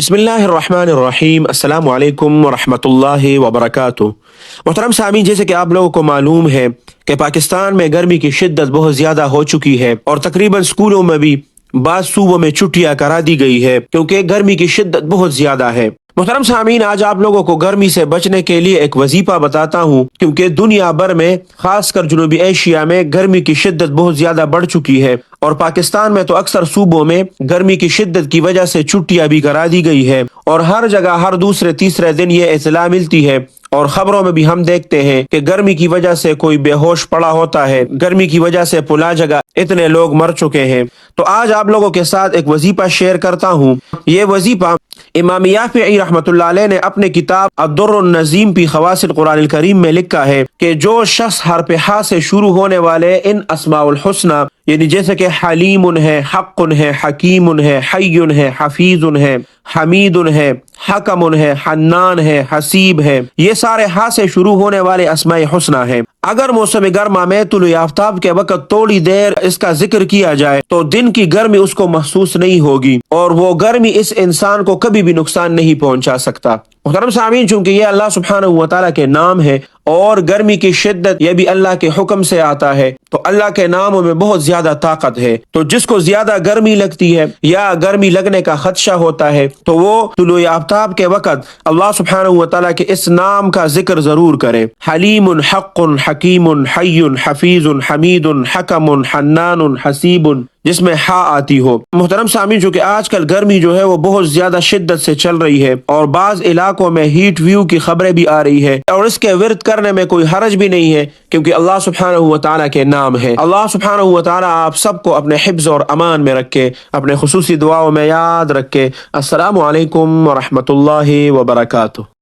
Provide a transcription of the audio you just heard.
بسم اللہ الرحمن الرحیم، السلام علیکم ورحمۃ اللہ وبرکاتہ۔ محترم سامعین، جیسے کہ آپ لوگوں کو معلوم ہے کہ پاکستان میں گرمی کی شدت بہت زیادہ ہو چکی ہے اور تقریباً اسکولوں میں بھی بعض صوبوں میں چھٹیاں کرا دی گئی ہے کیونکہ گرمی کی شدت بہت زیادہ ہے۔ محترم سامعین، آج آپ لوگوں کو گرمی سے بچنے کے لیے ایک وظیفہ بتاتا ہوں کیونکہ دنیا بھر میں خاص کر جنوبی ایشیا میں گرمی کی شدت بہت زیادہ بڑھ چکی ہے اور پاکستان میں تو اکثر صوبوں میں گرمی کی شدت کی وجہ سے چھٹیاں بھی کرا دی گئی ہے اور ہر جگہ ہر دوسرے تیسرے دن یہ اطلاع ملتی ہے اور خبروں میں بھی ہم دیکھتے ہیں کہ گرمی کی وجہ سے کوئی بے ہوش پڑا ہوتا ہے، گرمی کی وجہ سے پلا جگہ اتنے لوگ مر چکے ہیں۔ تو آج آپ لوگوں کے ساتھ ایک وظیفہ شیئر کرتا ہوں۔ یہ وظیفہ امام یافعی رحمۃ اللہ علیہ نے اپنے کتاب الدر النظیم فی خواص القرآن الکریم میں لکھا ہے کہ جو شخص حرف ح سے شروع ہونے والے ان اسماء الحسنى یعنی جیسے کہ حلیم ہے، حق ہے، حکیم ہے، حی ہے، حفیظ ہے، حمید ہے، حکم ہے، حنان ہے، حسیب ہے، یہ سارے ہا سے شروع ہونے والے اسماء حسنہ ہیں۔ اگر موسم گرما میں طلوع آفتاب کے وقت تھوڑی دیر اس کا ذکر کیا جائے تو دن کی گرمی اس کو محسوس نہیں ہوگی اور وہ گرمی اس انسان کو کبھی بھی نقصان نہیں پہنچا سکتا۔ محترم سامعین، چونکہ یہ اللہ سبحانہ و تعالیٰ کے نام ہے اور گرمی کی شدت یہ بھی اللہ کے حکم سے آتا ہے، تو اللہ کے ناموں میں بہت زیادہ طاقت ہے۔ تو جس کو زیادہ گرمی لگتی ہے یا گرمی لگنے کا خدشہ ہوتا ہے تو وہ طلوع آفتاب کے وقت اللہ سبحانہ و تعالیٰ کے اس نام کا ذکر ضرور کرے، حلیم، حق، حکیم، حی، حفیظ، حمید، حکم، حنان، حسیب، جس میں ہا آتی ہو۔ محترم سامعین، جو کہ آج کل گرمی جو ہے وہ بہت زیادہ شدت سے چل رہی ہے اور بعض علاقوں میں ہیٹ ویو کی خبریں بھی آ رہی ہے اور اس کے ورد کرنے میں کوئی حرج بھی نہیں ہے کیونکہ اللہ سبحانہ و تعالیٰ کے نام ہے۔ اللہ سبحانہ و تعالیٰ آپ سب کو اپنے حفظ اور امان میں رکھے، اپنے خصوصی دعاؤں میں یاد رکھے۔ السلام علیکم ورحمۃ اللہ وبرکاتہ۔